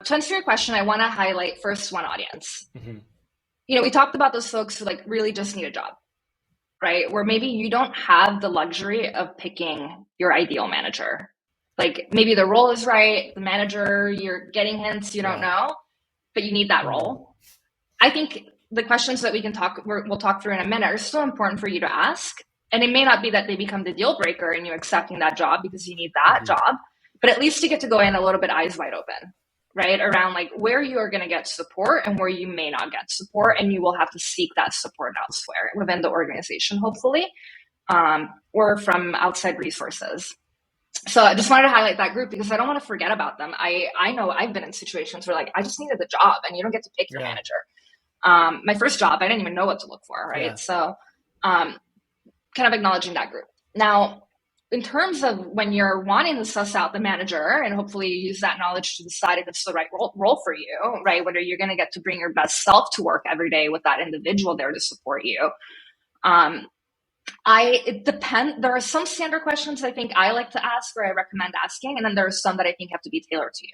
To answer your question, I want to highlight first one audience. Hmm. We talked about those folks who like really just need a job, right? Where maybe you don't have the luxury of picking your ideal manager. Like maybe the role is right, the manager, you're getting hints you don't Yeah. know, but you need that Hmm. role. I think the questions that we'll talk through in a minute are still important for you to ask. And it may not be that they become the deal breaker in you accepting that job because you need that Hmm. job, but at least you get to go in a little bit eyes wide open, right? Around like where you are going to get support and where you may not get support. And you will have to seek that support elsewhere within the organization, hopefully, or from outside resources. So I just wanted to highlight that group because I don't want to forget about them. I know I've been in situations where like I just needed the job and you don't get to pick your Yeah. manager. My first job, I didn't even know what to look for, right? Yeah. So um, kind of acknowledging that group. Now, in terms of when you're wanting to suss out the manager and hopefully use that knowledge to decide if it's the right role for you, right? Whether you're going to get to bring your best self to work every day with that individual there to support you. Um, it depends. There are some standard questions I think I like to ask or I recommend asking, and then there are some that I think have to be tailored to you.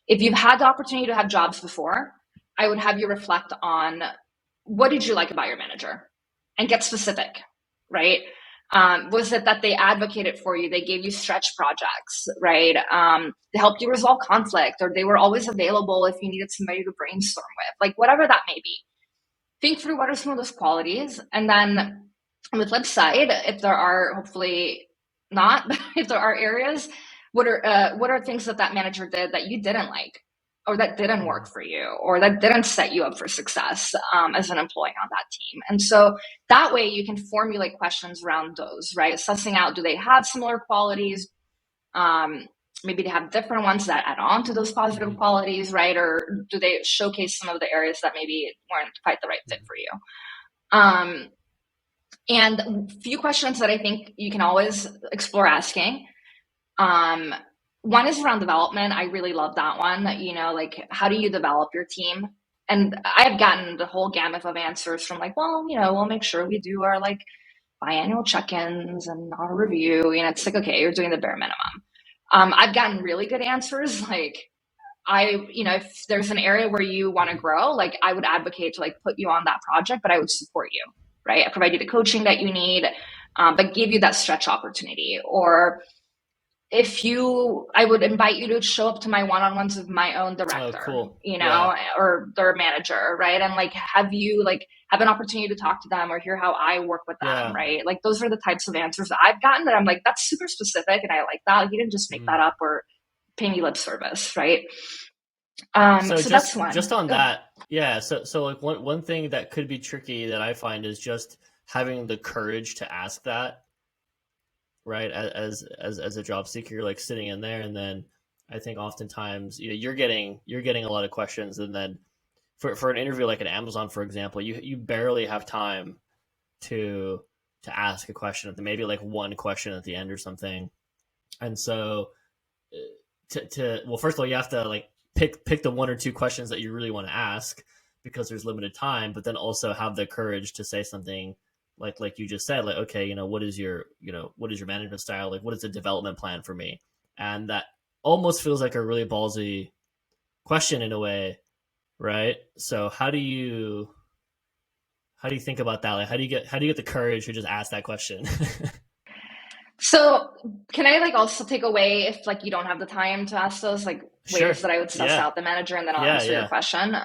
If you've had the opportunity to have jobs before, I would have you reflect on what did you like about your manager and get specific, right? Was it that they advocated for you? They gave you stretch projects, right? They helped you resolve conflict, or they were always available if you needed somebody to brainstorm with, like whatever that may be. Think through what are some of those qualities. And then on the flip side, if there are hopefully not, if there are areas, what are things that manager did that you didn't like, or that didn't work Hmm. for you, or that didn't set you up for success as an employee on that team? And so that way you can formulate questions around those, right? Sussing out, do they have similar qualities? Um, Maybe they have different ones that add on to those positive Hmm. qualities, right? Or do they showcase some of the areas that maybe weren't quite the right fit for you? Um, and a few questions that I think you can always explore asking. Um, One is around development. I really love that one. Like how do you develop your team? And I've gotten the whole gamut of answers from like, well, we'll make sure we do our like biannual check-ins and our review. It's like, okay, you're doing the bare minimum. I've gotten really good answers. Like if there's an area where you want to Hmm. grow, like I would advocate to like put you on that project, but I would support you, right? I provide you the coaching that you need, but give you that stretch opportunity. Or I would invite you to show up to my one-on-ones with my own Oh, director, cool. Yeah. or their manager, right? And like have you like have an opportunity to talk to them or hear how I work with them, Yeah. right? Like those are the types of answers that I've gotten that I'm like, that's super specific and I like that. Like, you didn't just make Mm. that up or pay me lip service, right? So So that's just one. on Go. that, yeah. So like one thing that could be tricky that I find is just having the courage to ask that, right? As a job seeker, you're like sitting in there, and then I think oftentimes you're getting a lot of questions, and then for an interview like at Amazon, for example, you barely have time to ask a question at the maybe like one question at the end or something, and so to well, first of all, you have to like pick the one or two questions that you really want to ask because there's limited time, but then also have the courage to say something like you just said, like, okay, what is your management style, like what is the development plan for me, and that almost feels like a really ballsy question in a way, right? So how do you think about that? Like how do you get the courage to just ask that question? So can I like also take away if like you don't have the time to ask those like Sure. ways that I would suss Yeah. out the manager, and then I'll Yeah. answer your Yeah. question.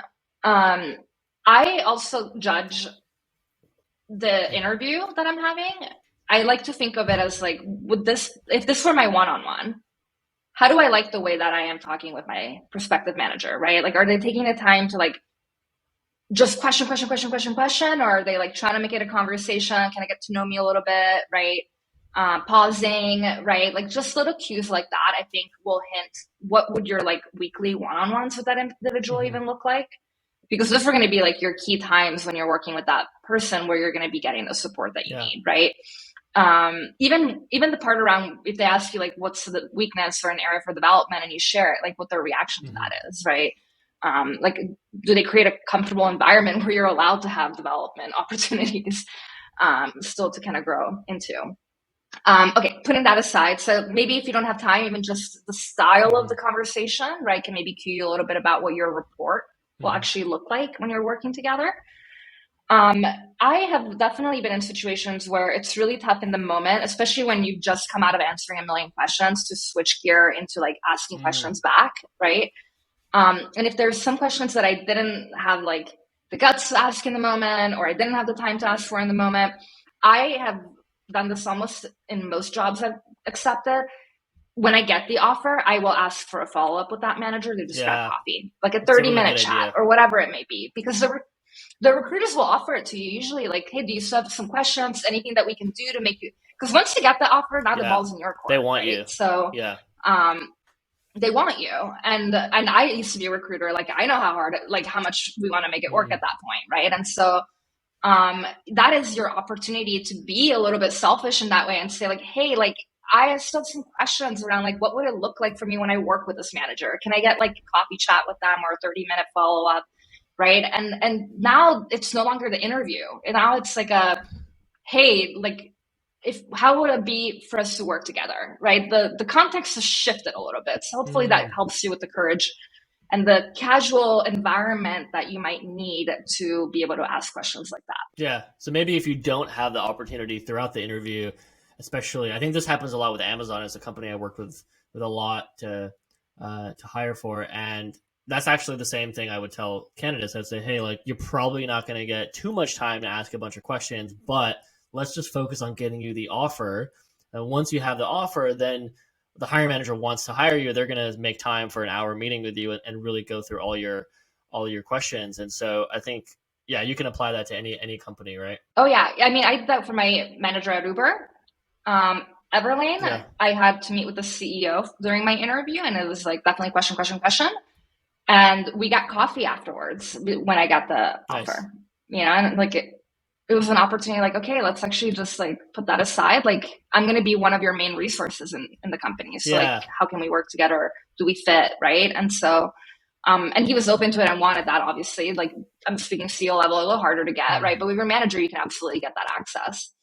I also judge the interview that I'm having. I like to think of it as like, if this were my one-on-one, how do I like the way that I am talking with my prospective manager, right? Like, are they taking the time to like just question, question, question, question, question, or are they like trying to make it a conversation? Can I get to know me a little bit, right? Pausing, right? Like just little cues like that, I think will hint what would your like weekly one-on-ones with that individual Hmm. even look like? Because those are going to be like your key times when you're working with that person where you're going to be getting the support that you Yeah. need, right? Even the part around if they ask you like what's the weakness or an area for development and you share it, like what their reaction to Hmm. that is, right? Like, do they create a comfortable environment where you're allowed to have development opportunities still to kind of grow into? Okay, putting that aside, so maybe if you don't have time, even just the style of Mm-hmm. the conversation, right, can maybe cue you a little bit about what your report will Mm-hmm. actually look like when you're working together. Um, I have definitely been in situations where it's really tough in the moment, especially when you've just come out of answering a million questions, to switch gear into like asking Mm. questions back, right? And if there's some questions that I didn't have like the guts to ask in the moment, or I didn't have the time to ask for in the moment, I have done this almost in most jobs I've accepted. When I get the offer, I will ask for a follow up with that manager to just grab Yeah, coffee, like a it's a 30 really minute good chat idea. or whatever it may be, because the recruiters will offer it to you usually like, hey, do you still have some questions, anything that we can do to make you, because once you get the offer, now the Yeah, ball's in your they court, want right? you. So Yeah. um they want you, and I used to be a recruiter, like I know how hard, like how much we want to make it work Mm. at that point, right? And so that is your opportunity to be a little bit selfish in that way and say like, hey, like I still have some questions around like what would it look like for me when I work with this manager? Can I get like a coffee chat with them or a 30-minute follow up? Right. And now it's no longer the interview. And now it's like a, hey, like if how would it be for us to work together? Right. The context has shifted a little bit. So hopefully that Mm. helps you with the courage and the casual environment that you might need to be able to ask questions like that. Yeah. So maybe if you don't have the opportunity throughout the interview, especially, I think this happens a lot with Amazon. It's a company I work with a lot to hire for, and that's actually the same thing I would tell candidates. I'd say, hey, like you're probably not going to get too much time to ask a bunch of questions, but let's just focus on getting you the offer. And once you have the offer, then the hiring manager wants to hire you. They're going to make time for an hour meeting with you and really go through all your questions. And so I think yeah, you can apply that to any company, right? Oh yeah, I mean, I did that for my manager at Uber. Um, Everlane, Yeah, I had to meet with the CEO during my interview, and it was like definitely question, question, question. And we got coffee afterwards when I got the nice. offer. You know, and like it was an opportunity. Like, okay, let's actually just like put that aside. Like, I'm going to be one of your main resources in the company. So like, Yeah. how can we work together? Do we fit? Right? And so and he was open to it and wanted that, obviously. Like, I'm speaking CEO level, a little harder to get, right? Mm. But with your manager, you can absolutely get that access.